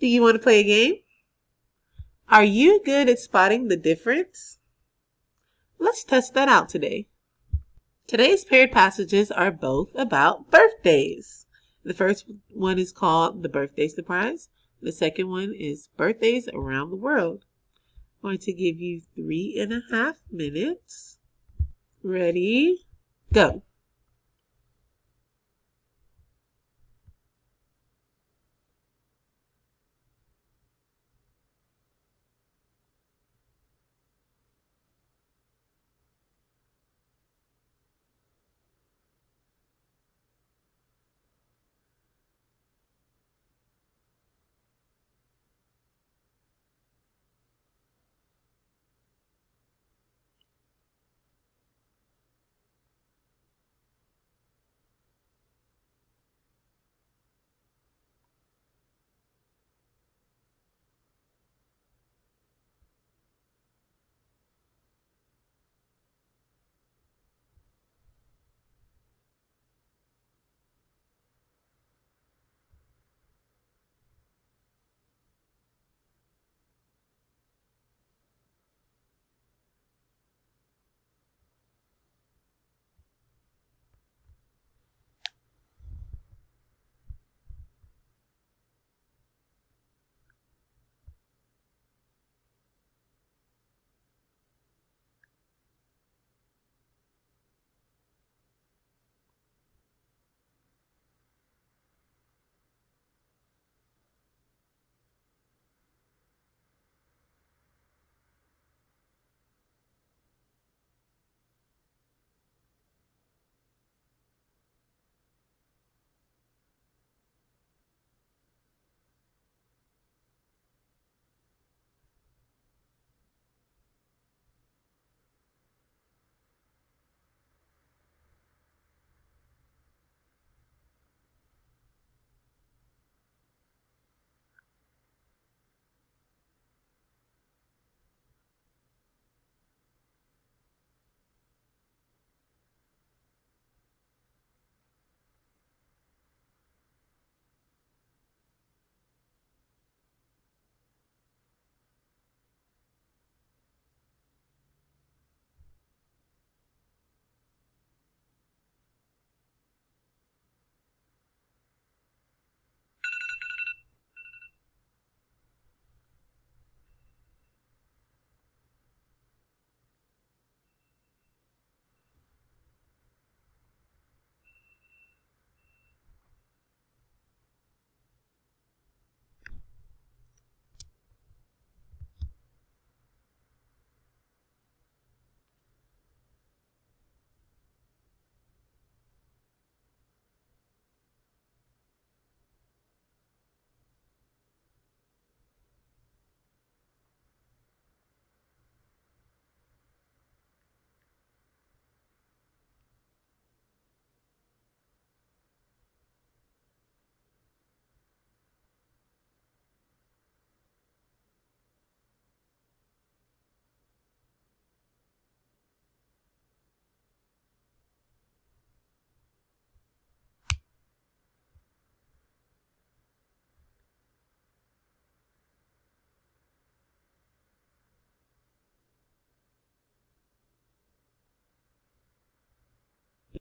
Do you want to play a game? Are you good at spotting the difference? Let's test that out today. Today's paired passages are both about birthdays. The first one is called The Birthday Surprise. The second one is Birthdays Around the World. I'm going to give you 3.5 minutes. Ready? Go.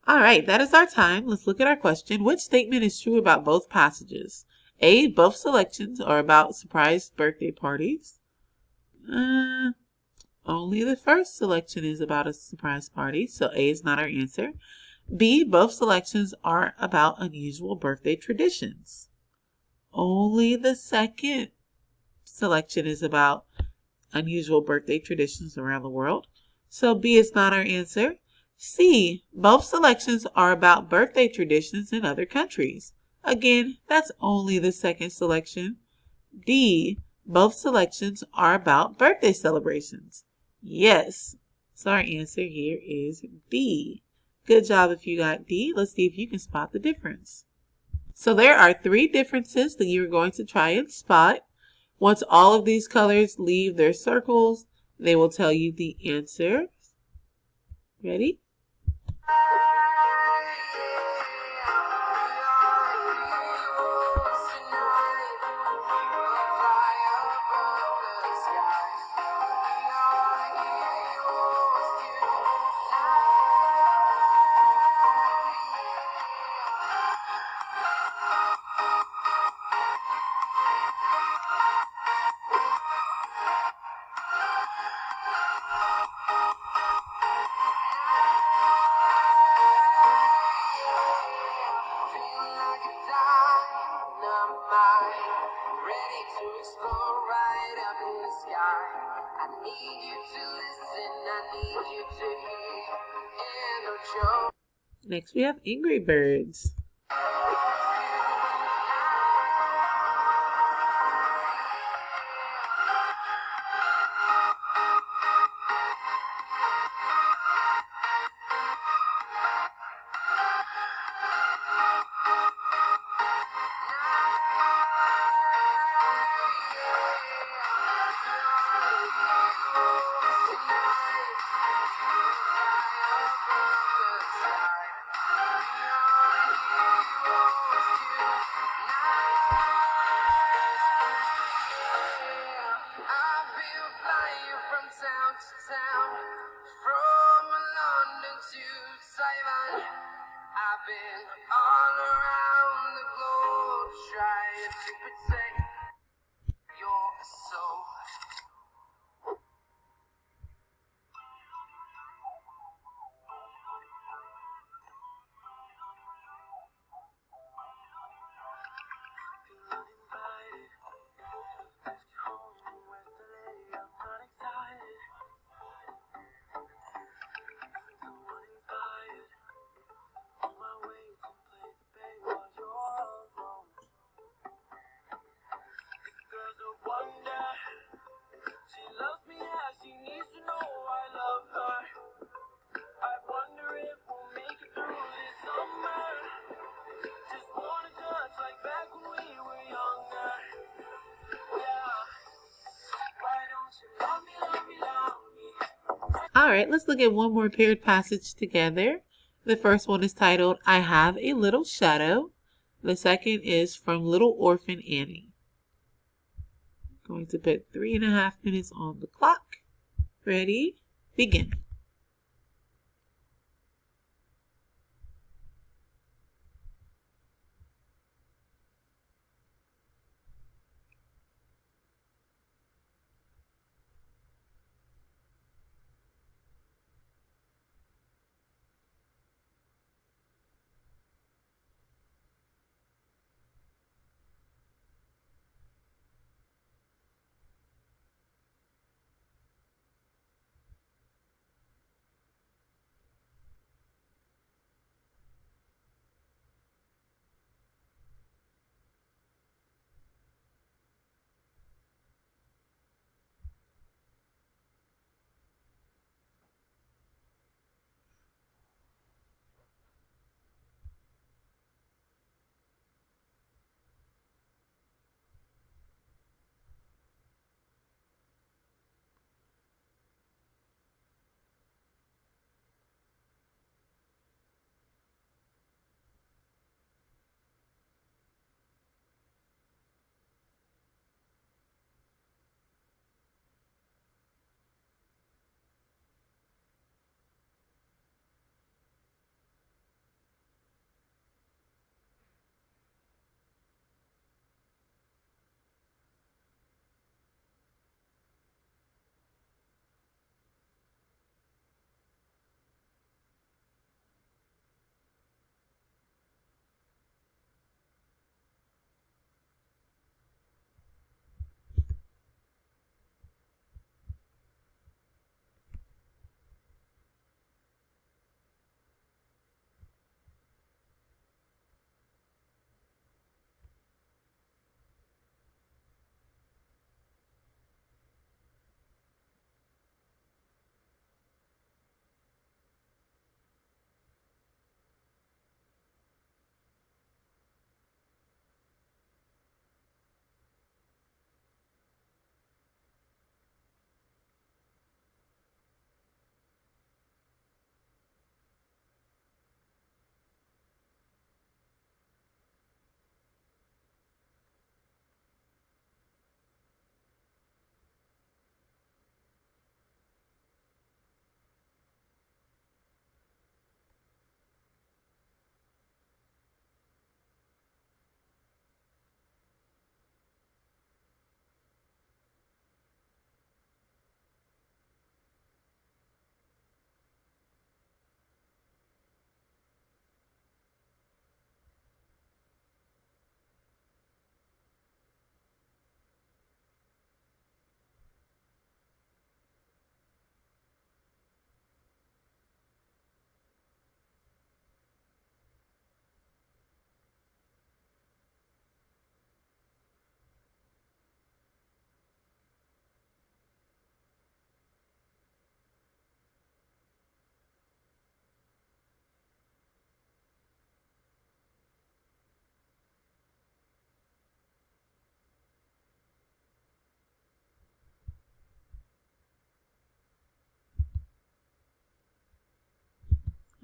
All right, that is our time. Let's look at our question. Which statement is true about both passages? A, both selections are about surprise birthday parties. Only the first selection is about a surprise party, so A is not our answer. B, both selections are about unusual birthday traditions. Only the second selection is about unusual birthday traditions around the world, so B is not our answer. C, both selections are about birthday traditions in other countries. Again, that's only the second selection. D, both selections are about birthday celebrations. Yes, so our answer here is B. Good job if you got D. Let's see if you can spot the difference. So there are 3 differences that you're going to try and spot. Once all of these colors leave their circles, they will tell you the answer. Ready? Next, we have Angry Birds. All right, let's look at one more paired passage together. The first one is titled, I Have a Little Shadow. The second is from Little Orphan Annie. Going to put 3.5 minutes on the clock. Ready? Begin.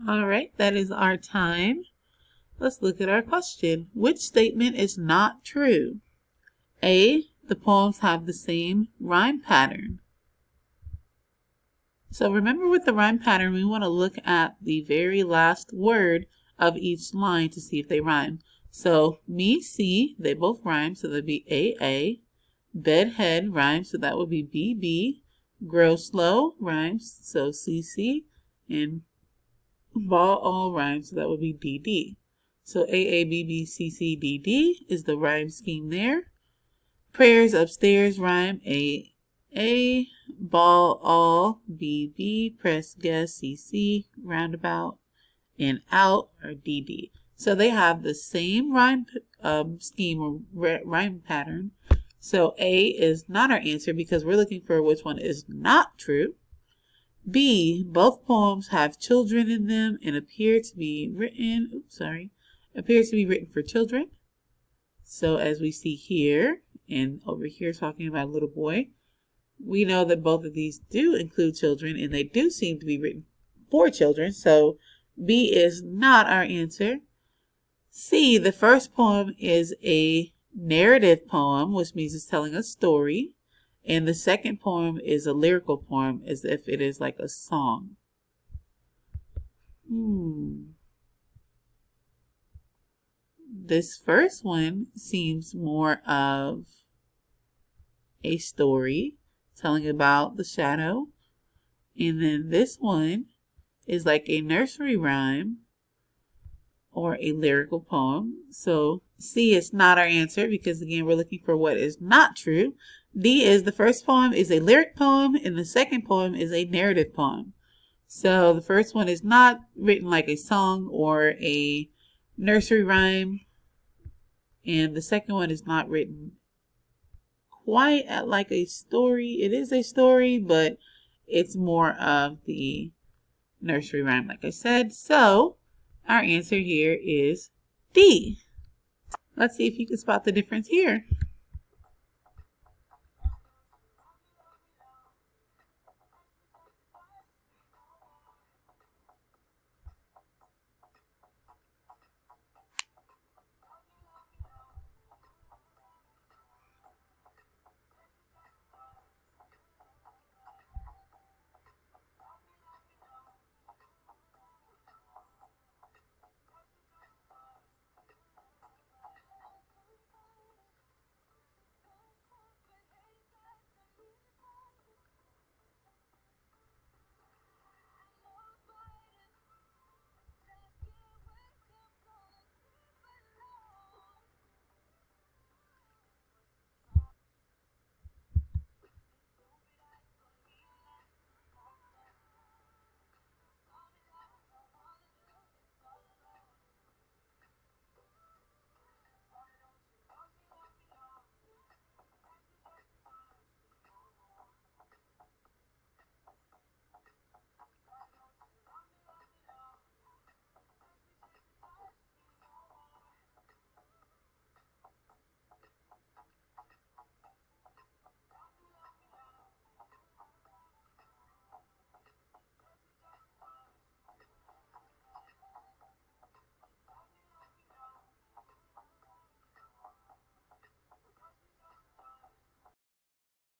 All right, that is our time. Let's look at our question. Which statement is not true? A, the poems have the same rhyme pattern. So remember with the rhyme pattern, we want to look at the very last word of each line to see if they rhyme. So me, see, they both rhyme, so that'd be AA. Bedhead rhymes, so that would be BB. Grow slow rhymes, so CC. And ball all rhymes, so that would be DD. So AABBCCDD is the rhyme scheme there. Prayers upstairs rhyme A, ball all, BB, press guess, CC, roundabout, and out are DD. So they have the same rhyme scheme or rhyme pattern. So A is not our answer because we're looking for which one is not true. B, both poems have children in them and appear to be written for children. So as we see here, and over here talking about a little boy, we know that both of these do include children and they do seem to be written for children. So B is not our answer. C, the first poem is a narrative poem, which means it's telling a story. And the second poem is a lyrical poem, as if it is like a song. This first one seems more of a story telling about the shadow. And then this one is like a nursery rhyme or a lyrical poem. So C is not our answer because again, we're looking for what is not true. D is the first poem is a lyric poem and the second poem is a narrative poem. So the first one is not written like a song or a nursery rhyme. And the second one is not written quite like a story. It is a story, but it's more of the nursery rhyme, like I said. So our answer here is D. Let's see if you can spot the difference here.